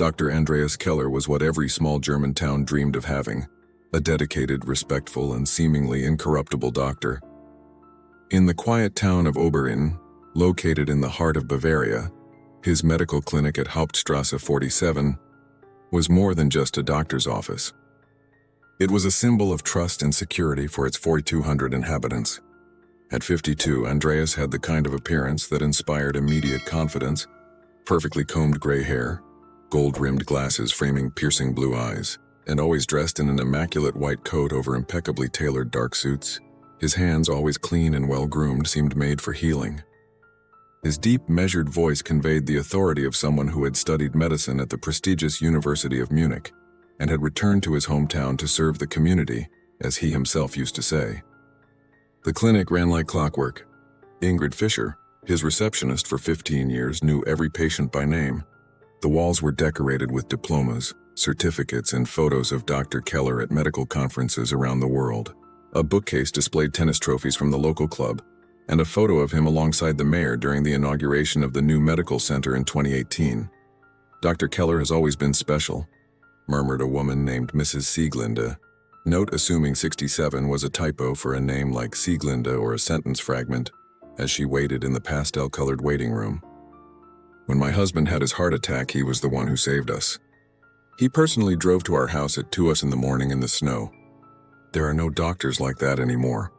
Dr. Andreas Keller was what every small German town dreamed of having, a dedicated, respectful, and seemingly incorruptible doctor. In the quiet town of Oberin, located in the heart of Bavaria, his medical clinic at Hauptstrasse 47 was more than just a doctor's office. It was a symbol of trust and security for its 4,200 inhabitants. At 52, Andreas had the kind of appearance that inspired immediate confidence: perfectly combed gray hair, gold-rimmed glasses framing piercing blue eyes, and always dressed in an immaculate white coat over impeccably tailored dark suits. His hands, always clean and well-groomed, seemed made for healing. His deep, measured voice conveyed the authority of someone who had studied medicine at the prestigious University of Munich and had returned to his hometown to serve the community, as he himself used to say. The clinic ran like clockwork. Ingrid Fischer, his receptionist for 15 years, knew every patient by name. The walls were decorated with diplomas, certificates, and photos of Dr. Keller at medical conferences around the world. A bookcase displayed tennis trophies from the local club, and a photo of him alongside the mayor during the inauguration of the new medical center in 2018. "Dr. Keller has always been special," murmured a woman named Mrs. Sieglinde. Note assuming 67 was a typo for a name like Sieglinde or a sentence fragment, as she waited in the pastel-colored waiting room. "When my husband had his heart attack, he was the one who saved us. He personally drove to our house at 2 in the morning in the snow. There are no doctors like that anymore."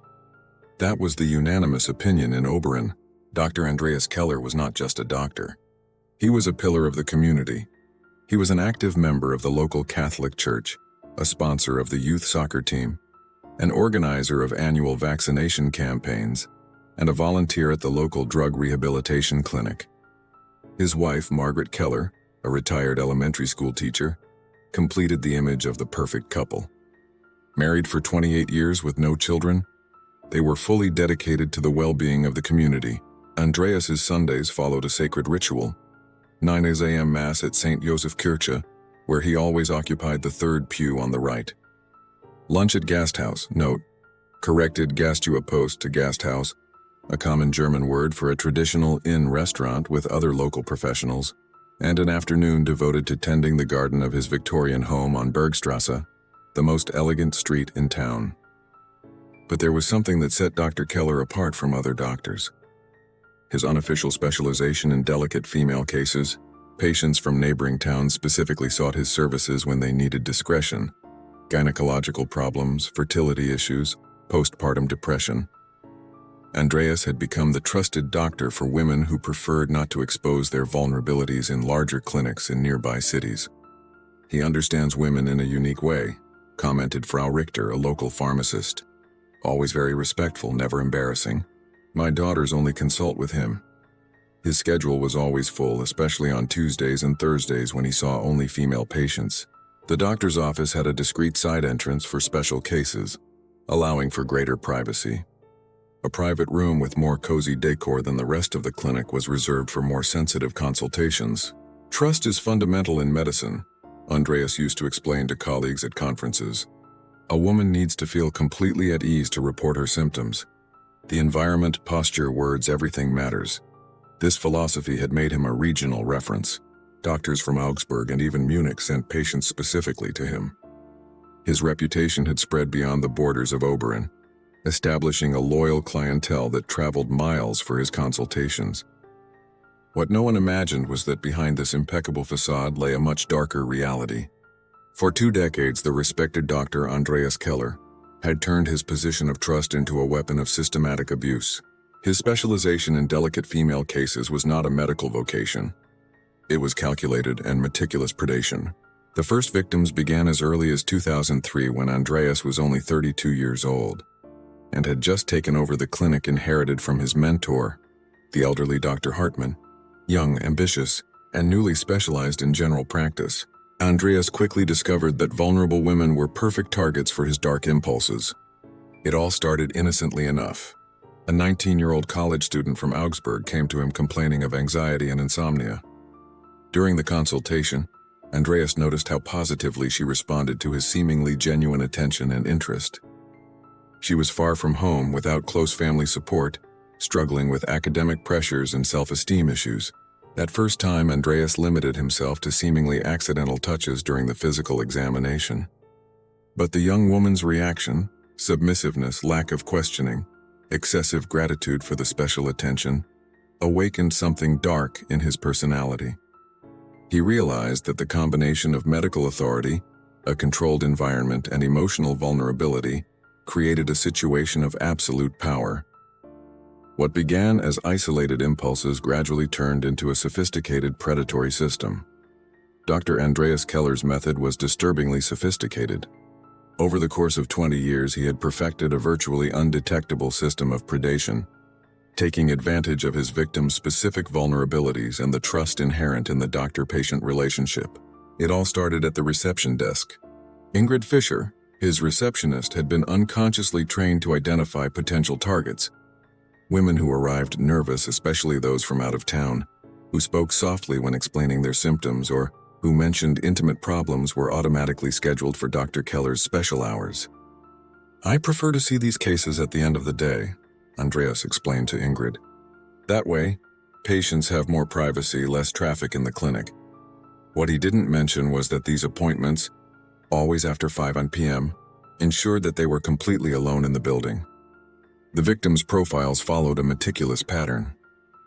That was the unanimous opinion in Oberin. Dr. Andreas Keller was not just a doctor. He was a pillar of the community. He was an active member of the local Catholic Church, a sponsor of the youth soccer team, an organizer of annual vaccination campaigns, and a volunteer at the local drug rehabilitation clinic. His wife, Margaret Keller, a retired elementary school teacher, completed the image of the perfect couple. Married for 28 years with no children, they were fully dedicated to the well-being of the community. Andreas's Sundays followed a sacred ritual: 9 a.m. Mass at St. Joseph Kirche, where he always occupied the third pew on the right. Lunch at Gasthaus, note, corrected Gasthuepost to Gasthaus, a common German word for a traditional inn restaurant with other local professionals, and an afternoon devoted to tending the garden of his Victorian home on Bergstrasse, the most elegant street in town. But there was something that set Dr. Keller apart from other doctors. His unofficial specialization in delicate female cases. Patients from neighboring towns specifically sought his services when they needed discretion: gynecological problems, fertility issues, postpartum depression. Andreas had become the trusted doctor for women who preferred not to expose their vulnerabilities in larger clinics in nearby cities. "He understands women in a unique way," commented Frau Richter, a local pharmacist. "Always very respectful, never embarrassing. My daughters only consult with him." His schedule was always full, especially on Tuesdays and Thursdays when he saw only female patients. The doctor's office had a discreet side entrance for special cases, allowing for greater privacy. A private room with more cozy decor than the rest of the clinic was reserved for more sensitive consultations. "Trust is fundamental in medicine," Andreas used to explain to colleagues at conferences. "A woman needs to feel completely at ease to report her symptoms. The environment, posture, words, everything matters." This philosophy had made him a regional reference. Doctors from Augsburg and even Munich sent patients specifically to him. His reputation had spread beyond the borders of Oberin, establishing a loyal clientele that traveled miles for his consultations. What no one imagined was that behind this impeccable facade lay a much darker reality. For 2 decades, the respected Dr. Andreas Keller had turned his position of trust into a weapon of systematic abuse. His specialization in delicate female cases was not a medical vocation. It was calculated and meticulous predation. The first victims began as early as 2003, when Andreas was only 32 years old and had just taken over the clinic inherited from his mentor, the elderly Dr. Hartmann. Young, ambitious, and newly specialized in general practice, Andreas quickly discovered that vulnerable women were perfect targets for his dark impulses. It all started innocently enough. A 19-year-old college student from Augsburg came to him complaining of anxiety and insomnia. During the consultation, Andreas noticed how positively she responded to his seemingly genuine attention and interest. She was far from home, without close family support, struggling with academic pressures and self-esteem issues. At first time, Andreas limited himself to seemingly accidental touches during the physical examination. But the young woman's reaction, submissiveness, lack of questioning, excessive gratitude for the special attention, awakened something dark in his personality. He realized that the combination of medical authority, a controlled environment, and emotional vulnerability created a situation of absolute power. What began as isolated impulses gradually turned into a sophisticated predatory system. Dr. Andreas Keller's method was disturbingly sophisticated. Over the course of 20 years, he had perfected a virtually undetectable system of predation, taking advantage of his victim's specific vulnerabilities and the trust inherent in the doctor-patient relationship. It all started at the reception desk. Ingrid Fisher, his receptionist, had been unconsciously trained to identify potential targets. Women who arrived nervous, especially those from out of town, who spoke softly when explaining their symptoms or who mentioned intimate problems, were automatically scheduled for Dr. Keller's special hours. "I prefer to see these cases at the end of the day," Andreas explained to Ingrid. "That way, patients have more privacy, less traffic in the clinic." What he didn't mention was that these appointments, always after 5 p.m., ensured that they were completely alone in the building. The victims' profiles followed a meticulous pattern.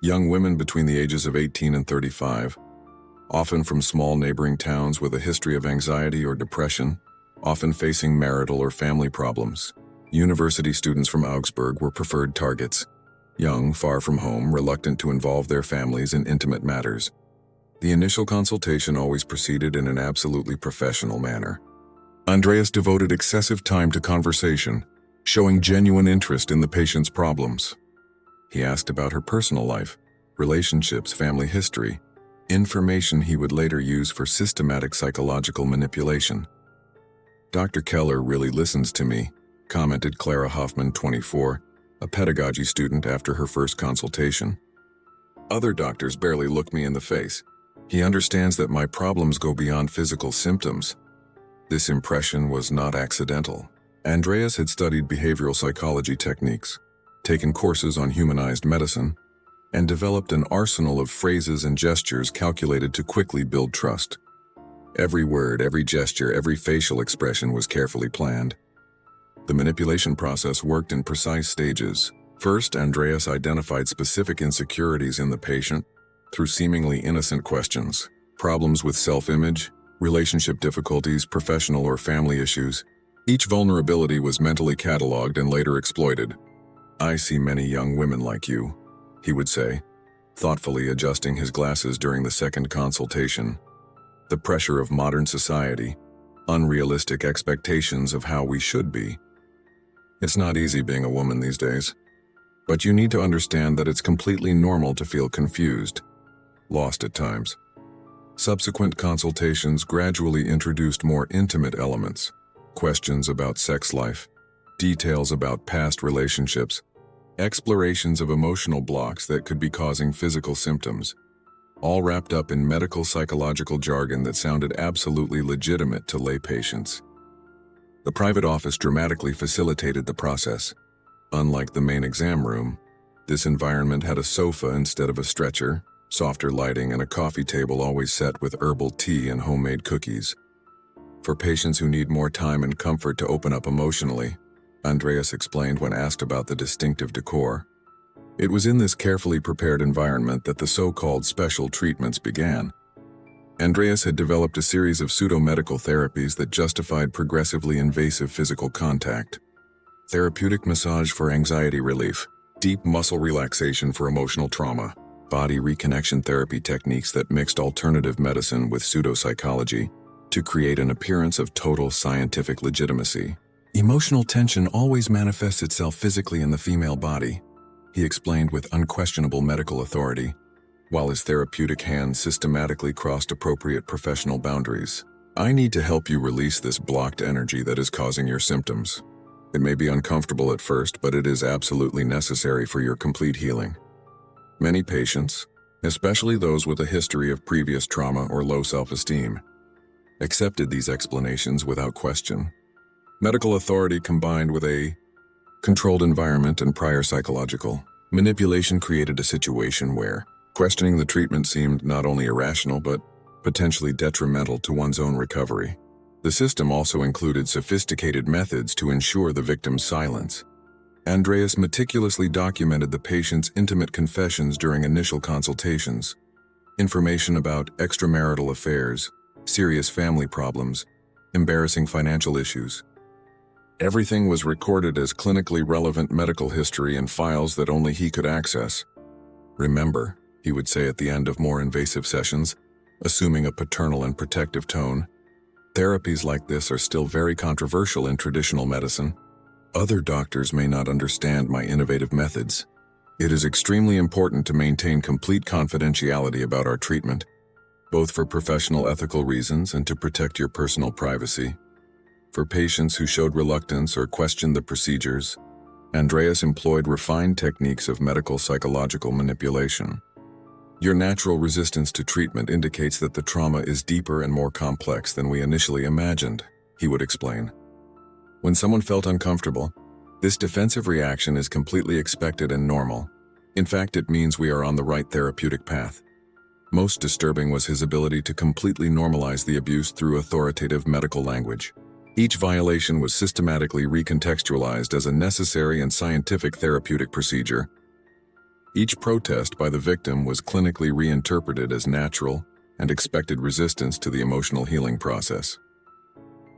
Young women between the ages of 18 and 35, often from small neighboring towns with a history of anxiety or depression, often facing marital or family problems. University students from Augsburg were preferred targets. Young, far from home, reluctant to involve their families in intimate matters. The initial consultation always proceeded in an absolutely professional manner. Andreas devoted excessive time to conversation, showing genuine interest in the patient's problems. He asked about her personal life, relationships, family history, information he would later use for systematic psychological manipulation. "Dr. Keller really listens to me," commented Clara Hoffman, 24, a pedagogy student after her first consultation. "Other doctors barely look me in the face. He understands that my problems go beyond physical symptoms." This impression was not accidental. Andreas had studied behavioral psychology techniques, taken courses on humanized medicine, and developed an arsenal of phrases and gestures calculated to quickly build trust. Every word, every gesture, every facial expression was carefully planned. The manipulation process worked in precise stages. First, Andreas identified specific insecurities in the patient through seemingly innocent questions. Problems with self-image, relationship difficulties, professional or family issues. Each vulnerability was mentally cataloged and later exploited. "I see many young women like you," he would say, thoughtfully adjusting his glasses during the second consultation. The pressure of modern society, unrealistic expectations of how we should be. It's not easy being a woman these days. But you need to understand that it's completely normal to feel confused, lost at times. Subsequent consultations gradually introduced more intimate elements. Questions about sex life, details about past relationships, explorations of emotional blocks that could be causing physical symptoms, all wrapped up in medical psychological jargon that sounded absolutely legitimate to lay patients. The private office dramatically facilitated the process. Unlike the main exam room, this environment had a sofa instead of a stretcher, softer lighting, and a coffee table always set with herbal tea and homemade cookies. For patients who need more time and comfort to open up emotionally, Andreas explained when asked about the distinctive decor. It was in this carefully prepared environment that the so-called special treatments began. Andreas had developed a series of pseudo-medical therapies that justified progressively invasive physical contact. Therapeutic massage for anxiety relief, deep muscle relaxation for emotional trauma, body reconnection therapy techniques that mixed alternative medicine with pseudopsychology to create an appearance of total scientific legitimacy. "Emotional tension always manifests itself physically in the female body," he explained with unquestionable medical authority, while his therapeutic hands systematically crossed appropriate professional boundaries. "I need to help you release this blocked energy that is causing your symptoms. It may be uncomfortable at first, but it is absolutely necessary for your complete healing." Many patients, especially those with a history of previous trauma or low self-esteem, accepted these explanations without question. Medical authority combined with a controlled environment and prior psychological manipulation created a situation where Questioning the treatment seemed not only irrational but potentially detrimental to one's own recovery. The system also included sophisticated methods to ensure the victim's silence. Andreas meticulously documented the patient's intimate confessions during initial consultations. Information about extramarital affairs, serious family problems, embarrassing financial issues. Everything was recorded as clinically relevant medical history in files that only he could access. "Remember," he would say at the end of more invasive sessions, assuming a paternal and protective tone, "therapies like this are still very controversial in traditional medicine. Other doctors may not understand my innovative methods. It is extremely important to maintain complete confidentiality about our treatment, both for professional ethical reasons and to protect your personal privacy." For patients who showed reluctance or questioned the procedures, Andreas employed refined techniques of medical psychological manipulation. "Your natural resistance to treatment indicates that the trauma is deeper and more complex than we initially imagined," he would explain. "When someone felt uncomfortable, this defensive reaction is completely expected and normal. In fact, it means we are on the right therapeutic path." Most disturbing was his ability to completely normalize the abuse through authoritative medical language. Each violation was systematically recontextualized as a necessary and scientific therapeutic procedure. Each protest by the victim was clinically reinterpreted as natural and expected resistance to the emotional healing process.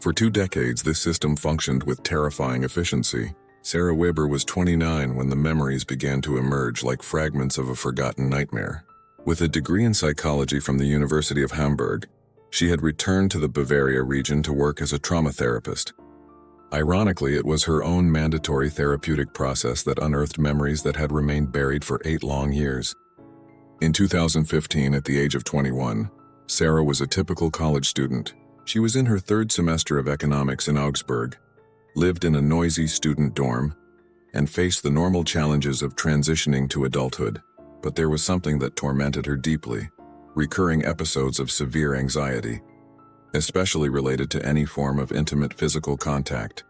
For 2 decades, this system functioned with terrifying efficiency. Sarah Weber was 29 when the memories began to emerge like fragments of a forgotten nightmare. With a degree in psychology from the University of Hamburg, she had returned to the Bavaria region to work as a trauma therapist. Ironically, it was her own mandatory therapeutic process that unearthed memories that had remained buried for 8 long years. In 2015, at the age of 21, Sarah was a typical college student. She was in her 3rd semester of economics in Augsburg, lived in a noisy student dorm, and faced the normal challenges of transitioning to adulthood. But there was something that tormented her deeply: recurring episodes of severe anxiety, especially related to any form of intimate physical contact.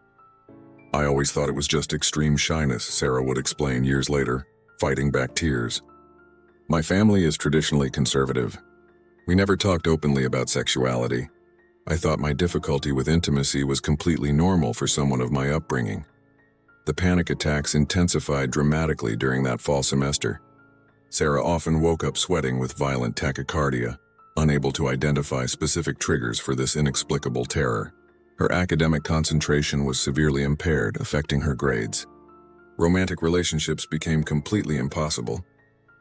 "I always thought it was just extreme shyness," Sarah would explain years later, fighting back tears. "My family is traditionally conservative. We never talked openly about sexuality. I thought my difficulty with intimacy was completely normal for someone of my upbringing." The panic attacks intensified dramatically during that fall semester. Sarah often woke up sweating with violent tachycardia, unable to identify specific triggers for this inexplicable terror. Her academic concentration was severely impaired, affecting her grades. Romantic relationships became completely impossible.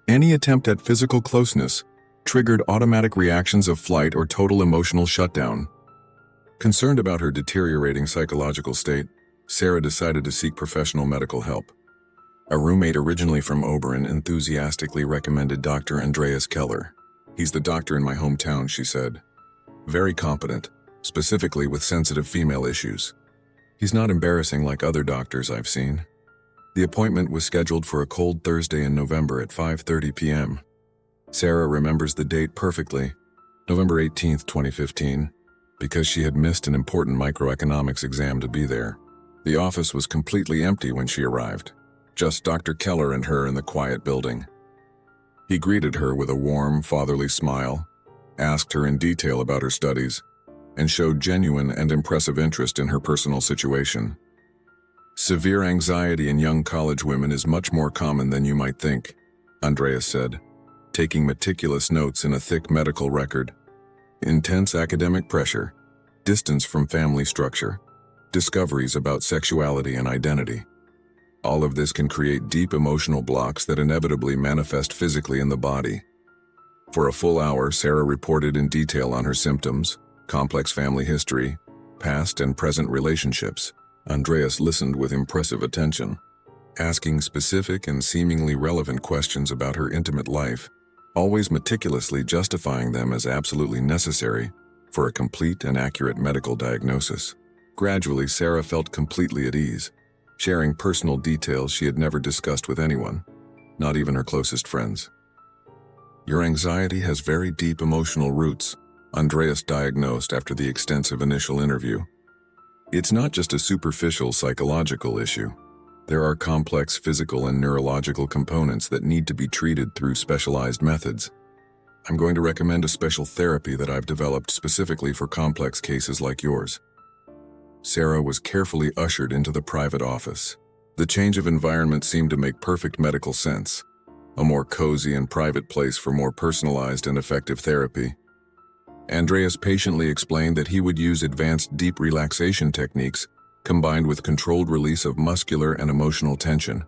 Any attempt at physical closeness triggered automatic reactions of flight or total emotional shutdown. Concerned about her deteriorating psychological state, Sarah decided to seek professional medical help. A roommate originally from Oberin enthusiastically recommended Dr. Andreas Keller. "He's the doctor in my hometown," she said. "Very competent, specifically with sensitive female issues. He's not embarrassing like other doctors I've seen." The appointment was scheduled for a cold Thursday in November at 5:30 p.m. Sarah remembers the date perfectly, November 18, 2015, because she had missed an important microeconomics exam to be there. The office was completely empty when she arrived. Just Dr. Keller and her in the quiet building. He greeted her with a warm, fatherly smile, asked her in detail about her studies, and showed genuine and impressive interest in her personal situation. "Severe anxiety in young college women is much more common than you might think," Andreas said, taking meticulous notes in a thick medical record. "Intense academic pressure, distance from family structure, discoveries about sexuality and identity. All of this can create deep emotional blocks that inevitably manifest physically in the body." For a full hour, Sarah reported in detail on her symptoms, complex family history, past and present relationships. Andreas listened with impressive attention, asking specific and seemingly relevant questions about her intimate life, always meticulously justifying them as absolutely necessary for a complete and accurate medical diagnosis. Gradually, Sarah felt completely at ease, sharing personal details she had never discussed with anyone, not even her closest friends. "Your anxiety has very deep emotional roots," Andreas diagnosed after the extensive initial interview. "It's not just a superficial psychological issue. There are complex physical and neurological components that need to be treated through specialized methods. I'm going to recommend a special therapy that I've developed specifically for complex cases like yours. Sarah was carefully ushered into the private office. The change of environment seemed to make perfect medical sense. A more cozy and private place for more personalized and effective therapy. Andreas patiently explained that he would use advanced deep relaxation techniques combined with controlled release of muscular and emotional tension.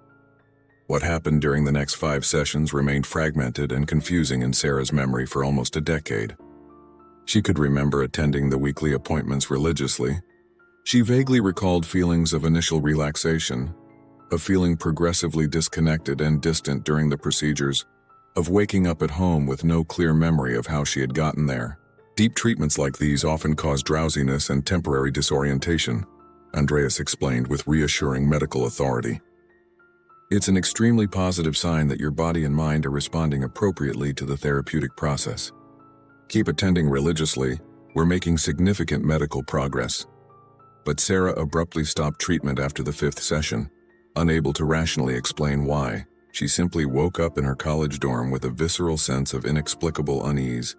What happened during the next 5 sessions remained fragmented and confusing in Sarah's memory for almost a decade. She could remember attending the weekly appointments religiously. She vaguely recalled feelings of initial relaxation, of feeling progressively disconnected and distant during the procedures, of waking up at home with no clear memory of how she had gotten there. Deep treatments like these often cause drowsiness and temporary disorientation, Andreas explained with reassuring medical authority. It's an extremely positive sign that your body and mind are responding appropriately to the therapeutic process. Keep attending religiously, we're making significant medical progress. But Sarah abruptly stopped treatment after the 5th session, unable to rationally explain why. She simply woke up in her college dorm with a visceral sense of inexplicable unease,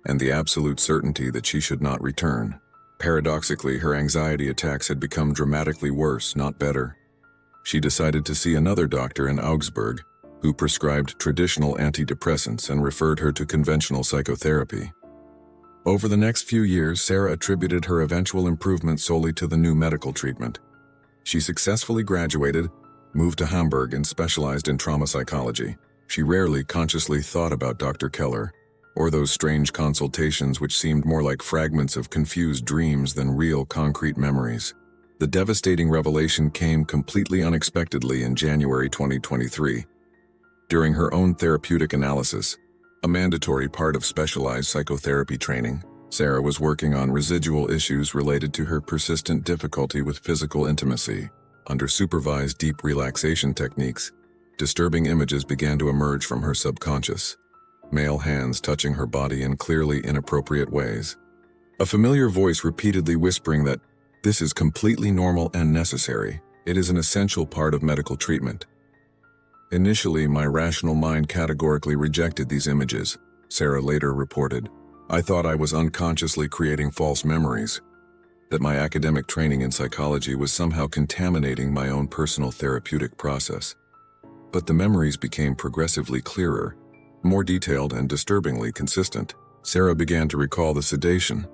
and the absolute certainty that she should not return. Paradoxically, her anxiety attacks had become dramatically worse, not better. She decided to see another doctor in Augsburg, who prescribed traditional antidepressants and referred her to conventional psychotherapy. Over the next few years, Sarah attributed her eventual improvement solely to the new medical treatment. She successfully graduated, moved to Hamburg, and specialized in trauma psychology. She rarely consciously thought about Dr. Keller, or those strange consultations which seemed more like fragments of confused dreams than real concrete memories. The devastating revelation came completely unexpectedly in January 2023. During her own therapeutic analysis, a mandatory part of specialized psychotherapy training, Sarah was working on residual issues related to her persistent difficulty with physical intimacy. Under supervised deep relaxation techniques, disturbing images began to emerge from her subconscious. Male hands touching her body in clearly inappropriate ways. A familiar voice repeatedly whispering that this is completely normal and necessary. It is an essential part of medical treatment. Initially, my rational mind categorically rejected these images, Sarah later reported. I thought I was unconsciously creating false memories, that my academic training in psychology was somehow contaminating my own personal therapeutic process. But the memories became progressively clearer, more detailed and disturbingly consistent. Sarah began to recall the sedation,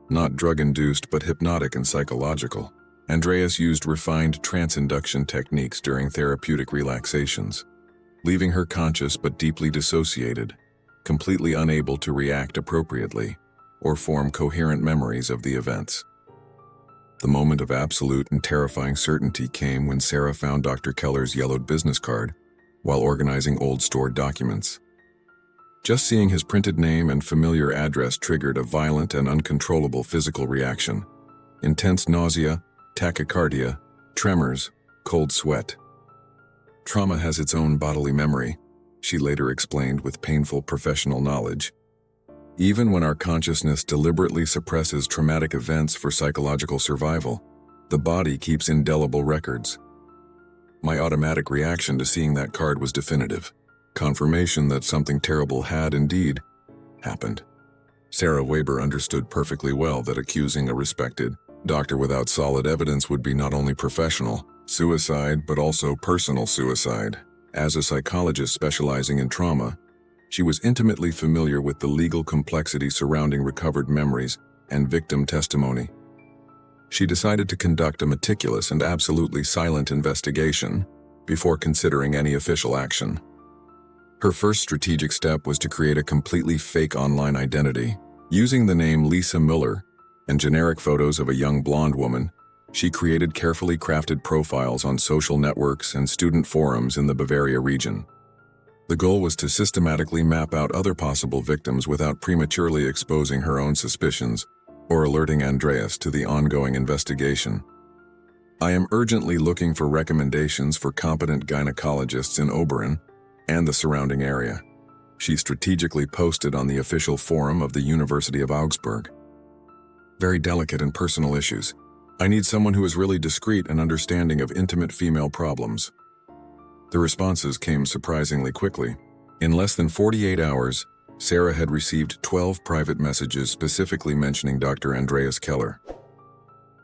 not drug-induced but hypnotic and psychological. Andreas used refined trance induction techniques during therapeutic relaxations, leaving her conscious but deeply dissociated, completely unable to react appropriately or form coherent memories of the events. The moment of absolute and terrifying certainty came when Sarah found Dr. Keller's yellowed business card while organizing old stored documents. Just seeing his printed name and familiar address triggered a violent and uncontrollable physical reaction. Intense nausea, tachycardia, tremors, cold sweat. Trauma has its own bodily memory, she later explained with painful professional knowledge. Even when our consciousness deliberately suppresses traumatic events for psychological survival, the body keeps indelible records. My automatic reaction to seeing that card was definitive. Confirmation that something terrible had indeed happened. Sarah Weber understood perfectly well that accusing a respected doctor without solid evidence would be not only professional suicide but also personal suicide. As a psychologist specializing in trauma, she was intimately familiar with the legal complexity surrounding recovered memories and victim testimony. She decided to conduct a meticulous and absolutely silent investigation before considering any official action. Her first strategic step was to create a completely fake online identity. Using the name Lisa Miller and generic photos of a young blonde woman, she created carefully crafted profiles on social networks and student forums in the Bavaria region. The goal was to systematically map out other possible victims without prematurely exposing her own suspicions or alerting Andreas to the ongoing investigation. I am urgently looking for recommendations for competent gynecologists in Oberin and the surrounding area, she strategically posted on the official forum of the University of Augsburg. Very delicate and personal issues. I need someone who is really discreet and understanding of intimate female problems. The responses came surprisingly quickly. In less than 48 hours, Sarah had received 12 private messages specifically mentioning Dr. Andreas Keller.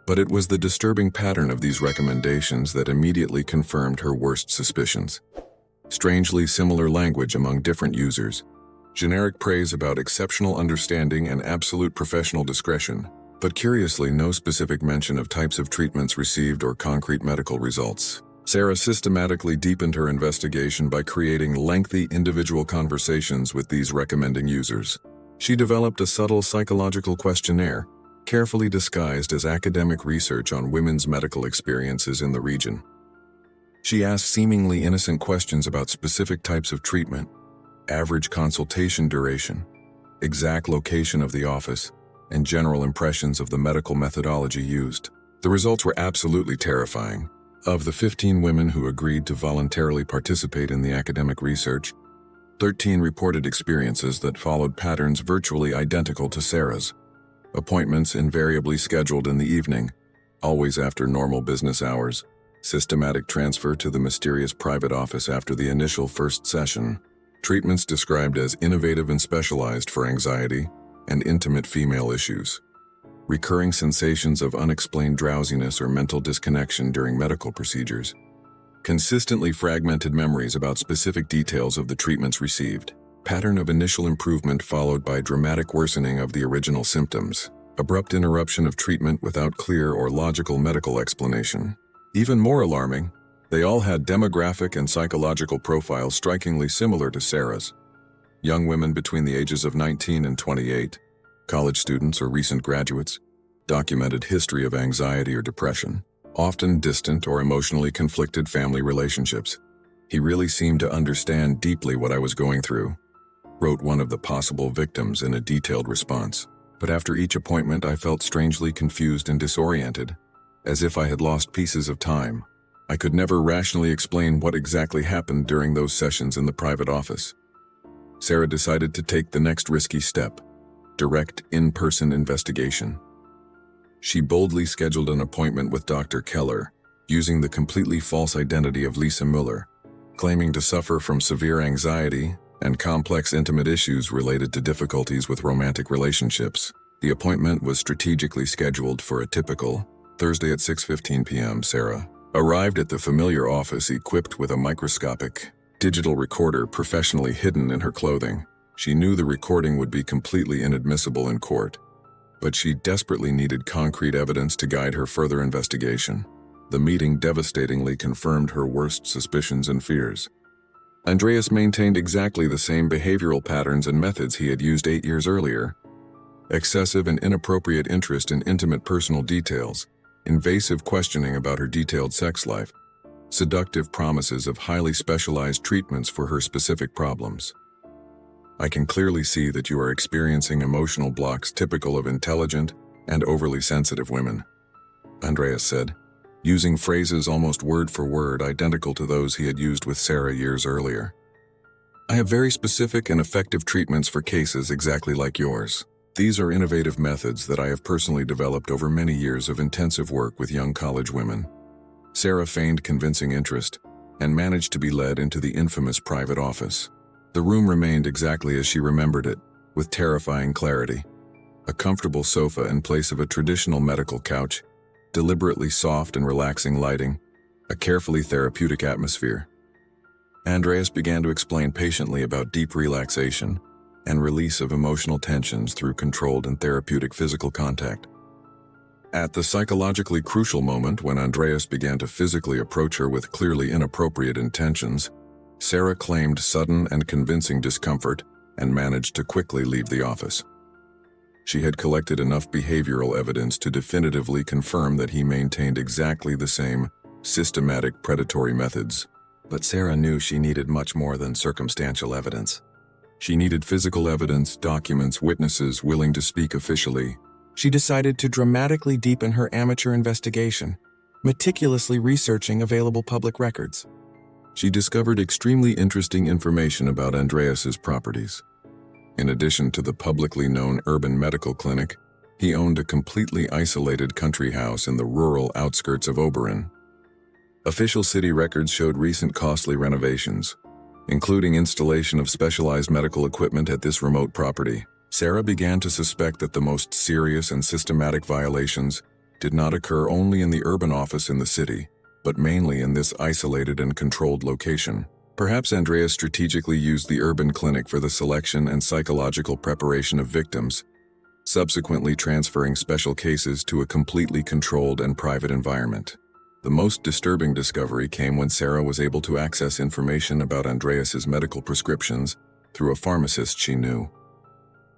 But it was the disturbing pattern of these recommendations that immediately confirmed her worst suspicions. Strangely similar language among different users, generic praise about exceptional understanding and absolute professional discretion, but curiously no specific mention of types of treatments received or concrete medical results. Sarah systematically deepened her investigation by creating lengthy individual conversations with these recommending users. She developed a subtle psychological questionnaire, carefully disguised as academic research on women's medical experiences in the region. She asked seemingly innocent questions about specific types of treatment, average consultation duration, exact location of the office, and general impressions of the medical methodology used. The results were absolutely terrifying. Of the 15 women who agreed to voluntarily participate in the academic research, 13 reported experiences that followed patterns virtually identical to Sarah's. Appointments invariably scheduled in the evening, always after normal business hours, systematic transfer to the mysterious private office after the initial first session, treatments described as innovative and specialized for anxiety and intimate female issues, recurring sensations of unexplained drowsiness or mental disconnection during medical procedures, consistently fragmented memories about specific details of the treatments received, pattern of initial improvement followed by dramatic worsening of the original symptoms, abrupt interruption of treatment without clear or logical medical explanation. Even more alarming, they all had demographic and psychological profiles strikingly similar to Sarah's. Young women between the ages of 19 and 28, college students or recent graduates, documented history of anxiety or depression, often distant or emotionally conflicted family relationships. He really seemed to understand deeply what I was going through, wrote one of the possible victims in a detailed response. But after each appointment, I felt strangely confused and disoriented, as if I had lost pieces of time. I could never rationally explain what exactly happened during those sessions in the private office. Sarah decided to take the next risky step: direct in-person investigation. She boldly scheduled an appointment with Dr. Keller, using the completely false identity of Lisa Mueller, claiming to suffer from severe anxiety and complex intimate issues related to difficulties with romantic relationships. The appointment was strategically scheduled for a typical Thursday at 6:15 p.m. Sarah arrived at the familiar office equipped with a microscopic digital recorder professionally hidden in her clothing. She knew the recording would be completely inadmissible in court, but she desperately needed concrete evidence to guide her further investigation. The meeting devastatingly confirmed her worst suspicions and fears. Andreas maintained exactly the same behavioral patterns and methods he had used 8 years earlier: excessive and inappropriate interest in intimate personal details, invasive questioning about her detailed sex life, seductive promises of highly specialized treatments for her specific problems. I can clearly see that you are experiencing emotional blocks typical of intelligent and overly sensitive women, Andreas said, using phrases almost word for word identical to those he had used with Sarah years earlier. I have very specific and effective treatments for cases exactly like yours. These are innovative methods that I have personally developed over many years of intensive work with young college women. Sarah feigned convincing interest and managed to be led into the infamous private office. The room remained exactly as she remembered it, with terrifying clarity. A comfortable sofa in place of a traditional medical couch, deliberately soft and relaxing lighting, a carefully therapeutic atmosphere. Andreas began to explain patiently about deep relaxation and release of emotional tensions through controlled and therapeutic physical contact. At the psychologically crucial moment when Andreas began to physically approach her with clearly inappropriate intentions, Sarah claimed sudden and convincing discomfort and managed to quickly leave the office. She had collected enough behavioral evidence to definitively confirm that he maintained exactly the same systematic predatory methods. But Sarah knew she needed much more than circumstantial evidence. She needed physical evidence, documents, witnesses willing to speak officially. She decided to dramatically deepen her amateur investigation, meticulously researching available public records. She discovered extremely interesting information about Andreas's properties. In addition to the publicly known urban medical clinic, He owned a completely isolated country house in the rural outskirts of Oberin. Official city records showed recent costly renovations, including installation of specialized medical equipment at this remote property. Sarah began to suspect that the most serious and systematic violations did not occur only in the urban office in the city, but mainly in this isolated and controlled location. Perhaps Andreas strategically used the urban clinic for the selection and psychological preparation of victims, subsequently transferring special cases to a completely controlled and private environment. The most disturbing discovery came when Sarah was able to access information about Andreas's medical prescriptions through a pharmacist she knew.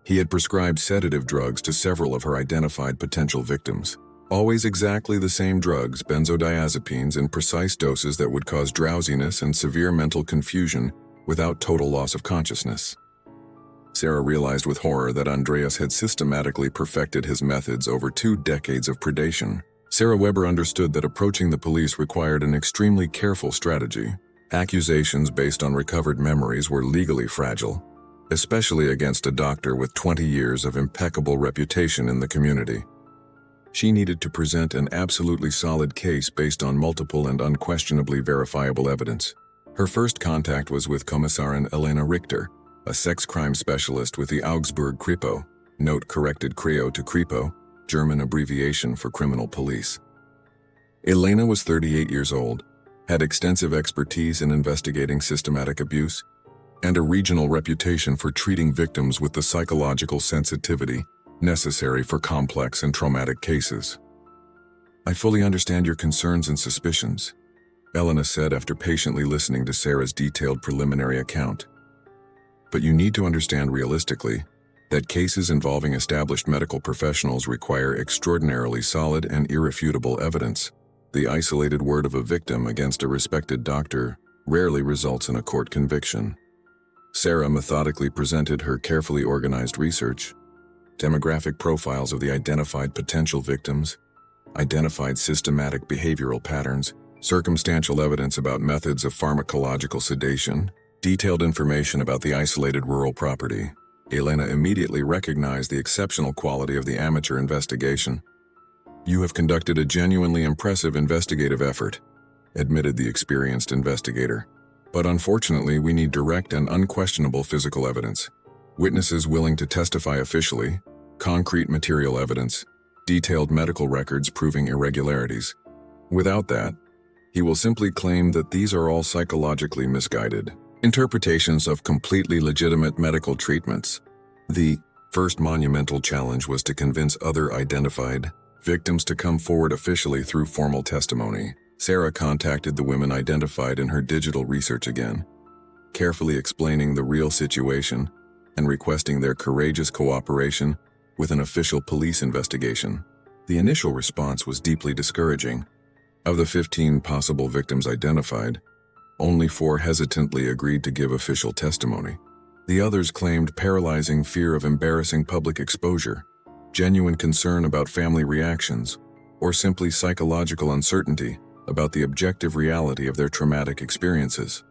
He had prescribed sedative drugs to several of her identified potential victims. Always exactly the same drugs, benzodiazepines, in precise doses that would cause drowsiness and severe mental confusion without total loss of consciousness. Sarah realized with horror that Andreas had systematically perfected his methods over 2 decades of predation. Sarah Weber understood that approaching the police required an extremely careful strategy. Accusations based on recovered memories were legally fragile, especially against a doctor with 20 years of impeccable reputation in the community. She needed to present an absolutely solid case based on multiple and unquestionably verifiable evidence. Her first contact was with Kommissarin Elena Richter, a sex crime specialist with the Augsburg Kripo, note corrected Creo to Kripo, German abbreviation for criminal police. Elena was 38 years old, had extensive expertise in investigating systematic abuse, and a regional reputation for treating victims with the psychological sensitivity necessary for complex and traumatic cases. "I fully understand your concerns and suspicions," Elena said after patiently listening to Sarah's detailed preliminary account. "But you need to understand realistically that cases involving established medical professionals require extraordinarily solid and irrefutable evidence. The isolated word of a victim against a respected doctor rarely results in a court conviction." Sarah methodically presented her carefully organized research: demographic profiles of the identified potential victims, identified systematic behavioral patterns, circumstantial evidence about methods of pharmacological sedation, detailed information about the isolated rural property. Elena immediately recognized the exceptional quality of the amateur investigation. "You have conducted a genuinely impressive investigative effort," admitted the experienced investigator. "But unfortunately, we need direct and unquestionable physical evidence. Witnesses willing to testify officially, concrete material evidence, detailed medical records proving irregularities. Without that, he will simply claim that these are all psychologically misguided interpretations of completely legitimate medical treatments." The first monumental challenge was to convince other identified victims to come forward officially through formal testimony. Sarah contacted the women identified in her digital research again, carefully explaining the real situation and requesting their courageous cooperation with an official police investigation. The initial response was deeply discouraging. Of the 15 possible victims identified, only 4 hesitantly agreed to give official testimony. The others claimed paralyzing fear of embarrassing public exposure, genuine concern about family reactions, or simply psychological uncertainty about the objective reality of their traumatic experiences.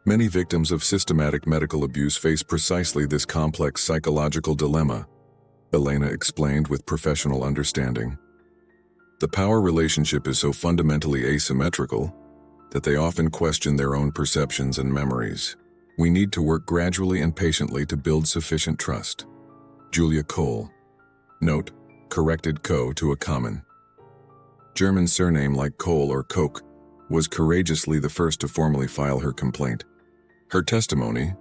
Many victims of systematic medical abuse face precisely this complex psychological dilemma, Elena explained with professional understanding. The power relationship is so fundamentally asymmetrical that they often question their own perceptions and memories. We need to work gradually and patiently to build sufficient trust. Julia Kohl. Note, corrected Co to a common German surname like Kohl or Koch, was courageously the first to formally file her complaint. Her testimony,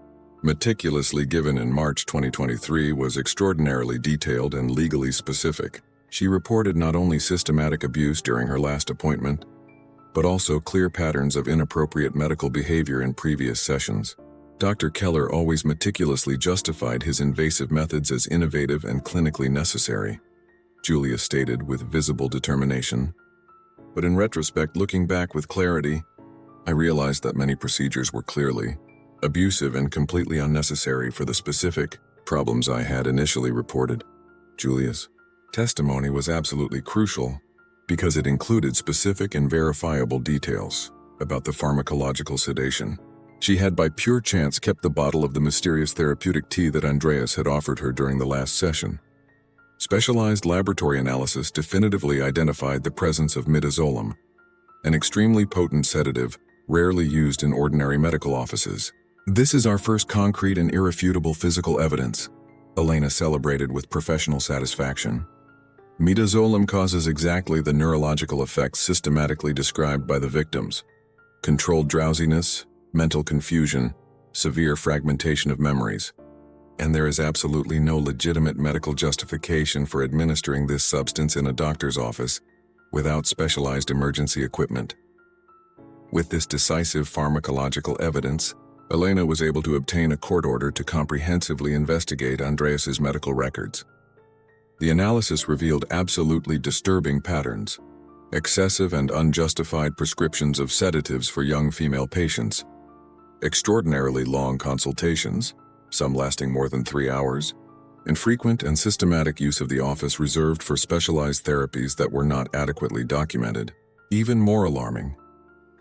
meticulously given in March 2023, was extraordinarily detailed and legally specific. She reported not only systematic abuse during her last appointment, but also clear patterns of inappropriate medical behavior in previous sessions. Dr. Keller always meticulously justified his invasive methods as innovative and clinically necessary, Julia stated with visible determination. But in retrospect, looking back with clarity, I realized that many procedures were clearly abusive and completely unnecessary for the specific problems I had initially reported. Julia's testimony was absolutely crucial because it included specific and verifiable details about the pharmacological sedation. She had by pure chance kept the bottle of the mysterious therapeutic tea that Andreas had offered her during the last session. Specialized laboratory analysis definitively identified the presence of midazolam, an extremely potent sedative rarely used in ordinary medical offices. "This is our first concrete and irrefutable physical evidence," Elena celebrated with professional satisfaction. "Midazolam causes exactly the neurological effects systematically described by the victims: controlled drowsiness, mental confusion, severe fragmentation of memories. And there is absolutely no legitimate medical justification for administering this substance in a doctor's office without specialized emergency equipment." With this decisive pharmacological evidence, Elena was able to obtain a court order to comprehensively investigate Andreas's medical records. The analysis revealed absolutely disturbing patterns: excessive and unjustified prescriptions of sedatives for young female patients, extraordinarily long consultations, some lasting more than 3 hours, and frequent and systematic use of the office reserved for specialized therapies that were not adequately documented. Even more alarming,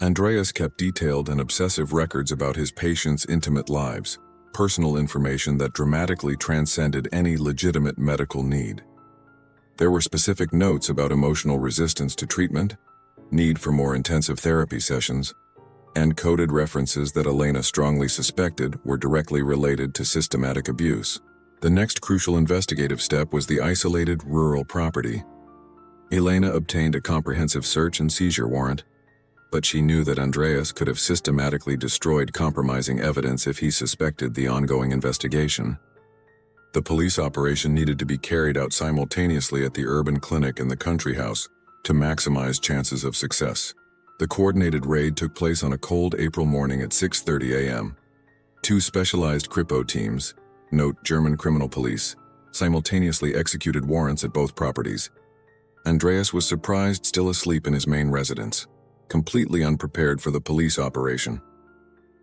Andreas kept detailed and obsessive records about his patients' intimate lives, personal information that dramatically transcended any legitimate medical need. There were specific notes about emotional resistance to treatment, need for more intensive therapy sessions, and coded references that Elena strongly suspected were directly related to systematic abuse. The next crucial investigative step was the isolated rural property. Elena obtained a comprehensive search and seizure warrant, but she knew that Andreas could have systematically destroyed compromising evidence if he suspected the ongoing investigation. The police operation needed to be carried out simultaneously at the urban clinic and the country house to maximize chances of success. The coordinated raid took place on a cold April morning at 6:30 a.m. 2 specialized Kripo teams, note German criminal police, simultaneously executed warrants at both properties. Andreas was surprised still asleep in his main residence, completely unprepared for the police operation.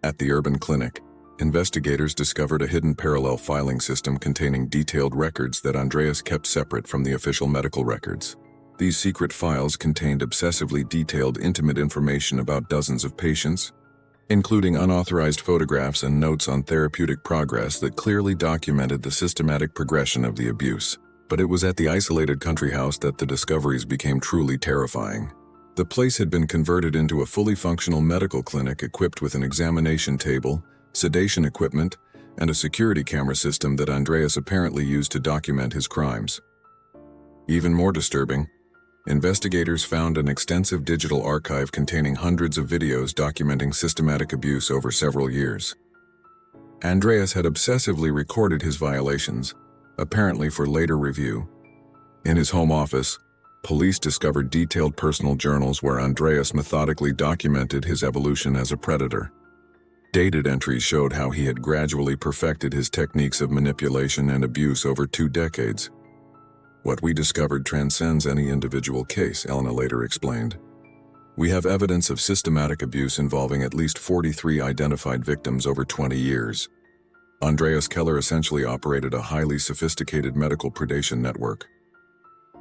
At the urban clinic, investigators discovered a hidden parallel filing system containing detailed records that Andreas kept separate from the official medical records. These secret files contained obsessively detailed intimate information about dozens of patients, including unauthorized photographs and notes on therapeutic progress that clearly documented the systematic progression of the abuse. But it was at the isolated country house that the discoveries became truly terrifying. The place had been converted into a fully functional medical clinic equipped with an examination table, sedation equipment, and a security camera system that Andreas apparently used to document his crimes. Even more disturbing, investigators found an extensive digital archive containing hundreds of videos documenting systematic abuse over several years. Andreas had obsessively recorded his violations, apparently for later review. In his home office, police discovered detailed personal journals where Andreas methodically documented his evolution as a predator. Dated entries showed how he had gradually perfected his techniques of manipulation and abuse over 2 decades. "What we discovered transcends any individual case," Elena later explained. "We have evidence of systematic abuse involving at least 43 identified victims over 20 years. Andreas Keller essentially operated a highly sophisticated medical predation network."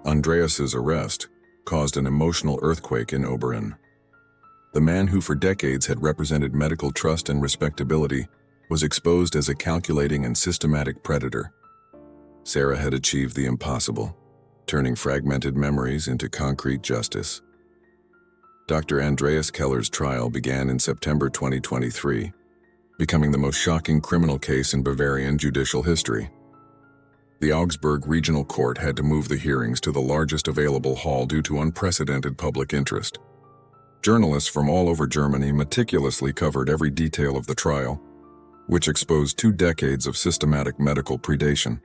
Andreas's arrest caused an emotional earthquake in Oberin. The man who for decades had represented medical trust and respectability was exposed as a calculating and systematic predator. Sarah had achieved the impossible, turning fragmented memories into concrete justice. Dr. Andreas Keller's trial began in September 2023, becoming the most shocking criminal case in Bavarian judicial history. The Augsburg Regional Court had to move the hearings to the largest available hall due to unprecedented public interest. Journalists from all over Germany meticulously covered every detail of the trial, which exposed 2 decades of systematic medical predation.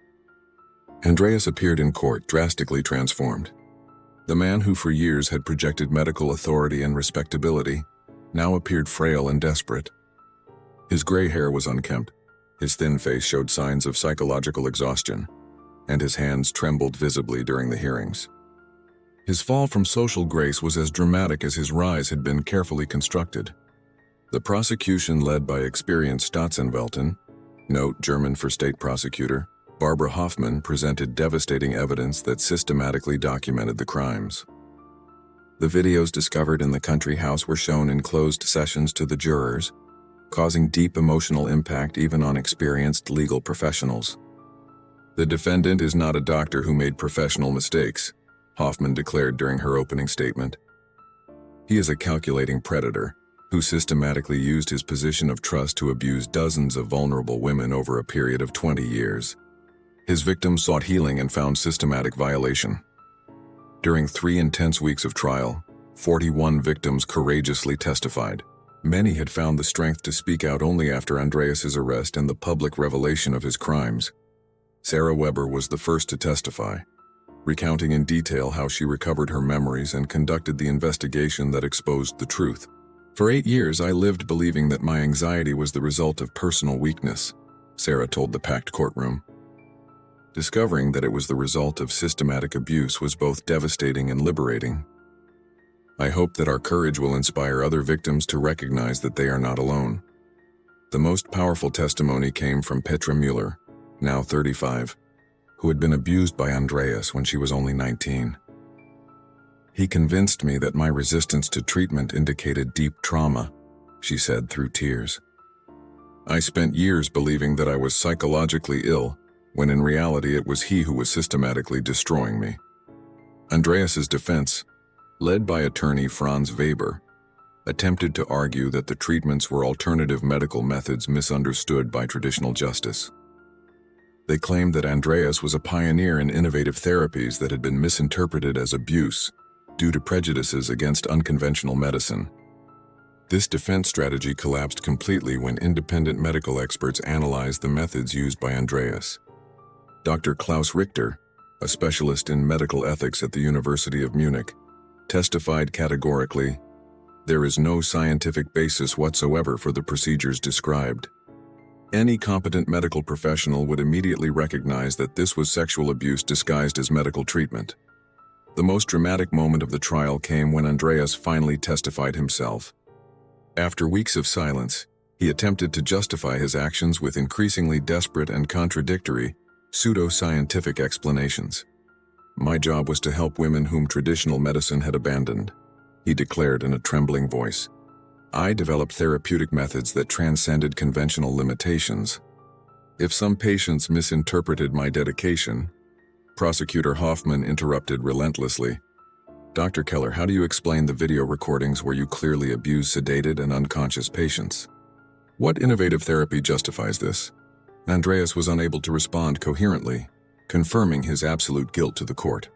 Andreas appeared in court drastically transformed. The man who for years had projected medical authority and respectability now appeared frail and desperate. His gray hair was unkempt, his thin face showed signs of psychological exhaustion, and his hands trembled visibly during the hearings. His fall from social grace was as dramatic as his rise had been carefully constructed. The prosecution, led by experienced Staatsanwältin, note German for state prosecutor, Barbara Hoffmann, presented devastating evidence that systematically documented the crimes. The videos discovered in the country house were shown in closed sessions to the jurors, causing deep emotional impact even on experienced legal professionals. The defendant is not a doctor who made professional mistakes, Hoffman declared during her opening statement. He is a calculating predator who systematically used his position of trust to abuse dozens of vulnerable women over a period of 20 years. His victims sought healing and found systematic violation. During 3 intense weeks of trial, 41 victims courageously testified. Many had found the strength to speak out only after Andreas's arrest and the public revelation of his crimes. Sarah Weber was the first to testify, recounting in detail how she recovered her memories and conducted the investigation that exposed the truth. For 8 years, I lived believing that my anxiety was the result of personal weakness, Sarah told the packed courtroom. Discovering that it was the result of systematic abuse was both devastating and liberating. I hope that our courage will inspire other victims to recognize that they are not alone. The most powerful testimony came from Petra Mueller, now 35, who had been abused by Andreas when she was only 19. He convinced me that my resistance to treatment indicated deep trauma, she said through tears. I spent years believing that I was psychologically ill, when in reality it was he who was systematically destroying me. Andreas's defense, led by attorney Franz Weber, attempted to argue that the treatments were alternative medical methods misunderstood by traditional justice. They claimed that Andreas was a pioneer in innovative therapies that had been misinterpreted as abuse due to prejudices against unconventional medicine. This defense strategy collapsed completely when independent medical experts analyzed the methods used by Andreas. Dr. Klaus Richter, a specialist in medical ethics at the University of Munich, testified categorically, "There is no scientific basis whatsoever for the procedures described. Any competent medical professional would immediately recognize that this was sexual abuse disguised as medical treatment." The most dramatic moment of the trial came when Andreas finally testified himself. After weeks of silence, he attempted to justify his actions with increasingly desperate and contradictory, pseudo-scientific explanations. "My job was to help women whom traditional medicine had abandoned," he declared in a trembling voice. "I developed therapeutic methods that transcended conventional limitations. If some patients misinterpreted my dedication," Prosecutor Hoffman interrupted relentlessly, "Dr. Keller, how do you explain the video recordings where you clearly abuse sedated and unconscious patients? What innovative therapy justifies this?" Andreas was unable to respond coherently, confirming his absolute guilt to the court.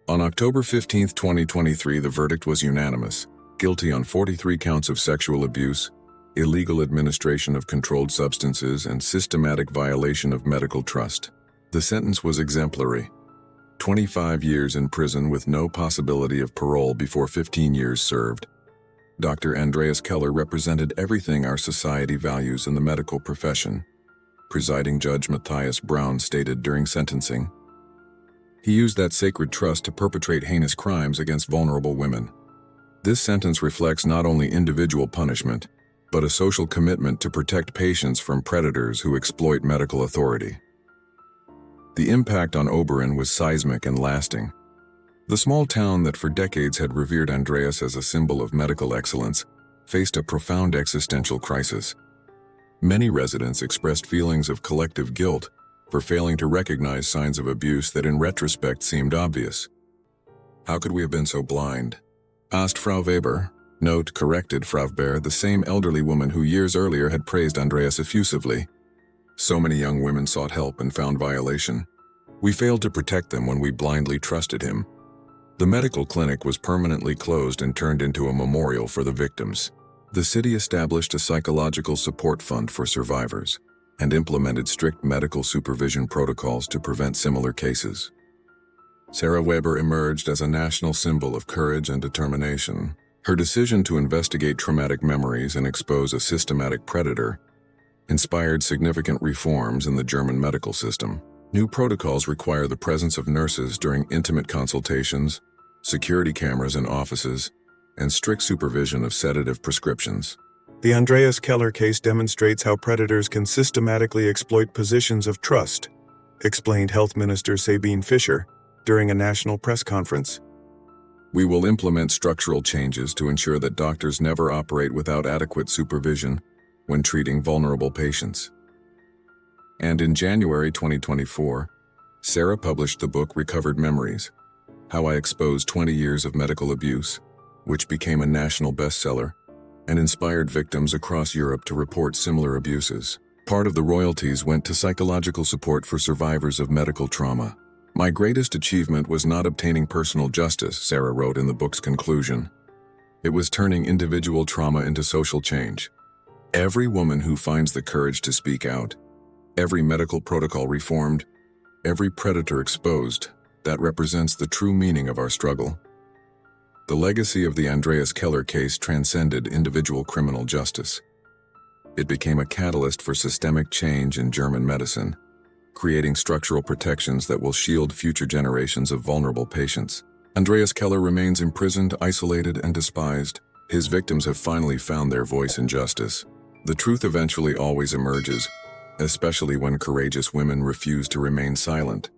On October 15, 2023, the verdict was unanimous, guilty on 43 counts of sexual abuse, illegal administration of controlled substances, and systematic violation of medical trust. The sentence was exemplary: 25 years in prison with no possibility of parole before 15 years served. Dr. Andreas Keller represented everything our society values in the medical profession, Presiding Judge Matthias Braun stated during sentencing. He used that sacred trust to perpetrate heinous crimes against vulnerable women. This sentence reflects not only individual punishment, but a social commitment to protect patients from predators who exploit medical authority. The impact on Oberin was seismic and lasting. The small town that for decades had revered Andreas as a symbol of medical excellence faced a profound existential crisis. Many residents expressed feelings of collective guilt for failing to recognize signs of abuse that in retrospect seemed obvious. "How could we have been so blind?" asked Frau Weber. Note, corrected Frau Weber, the same elderly woman who years earlier had praised Andreas effusively. "So many young women sought help and found violation. We failed to protect them when we blindly trusted him." The medical clinic was permanently closed and turned into a memorial for the victims. The city established a psychological support fund for survivors and implemented strict medical supervision protocols to prevent similar cases. Sarah Weber emerged as a national symbol of courage and determination. Her decision to investigate traumatic memories and expose a systematic predator inspired significant reforms in the German medical system. New protocols require the presence of nurses during intimate consultations, security cameras in offices, and strict supervision of sedative prescriptions. The Andreas Keller case demonstrates how predators can systematically exploit positions of trust, explained Health Minister Sabine Fischer during a national press conference. "We will implement structural changes to ensure that doctors never operate without adequate supervision when treating vulnerable patients." And in January 2024, Sarah published the book Recovered Memories: How I Exposed 20 Years of Medical Abuse, which became a national bestseller and inspired victims across Europe to report similar abuses. Part of the royalties went to psychological support for survivors of medical trauma. My greatest achievement was not obtaining personal justice, Sarah wrote in the book's conclusion. It was turning individual trauma into social change. Every woman who finds the courage to speak out, every medical protocol reformed, every predator exposed, that represents the true meaning of our struggle. The legacy of the Andreas Keller case transcended individual criminal justice. It became a catalyst for systemic change in German medicine, creating structural protections that will shield future generations of vulnerable patients. Andreas Keller remains imprisoned, isolated, and despised. His victims have finally found their voice in justice. The truth eventually always emerges, especially when courageous women refuse to remain silent.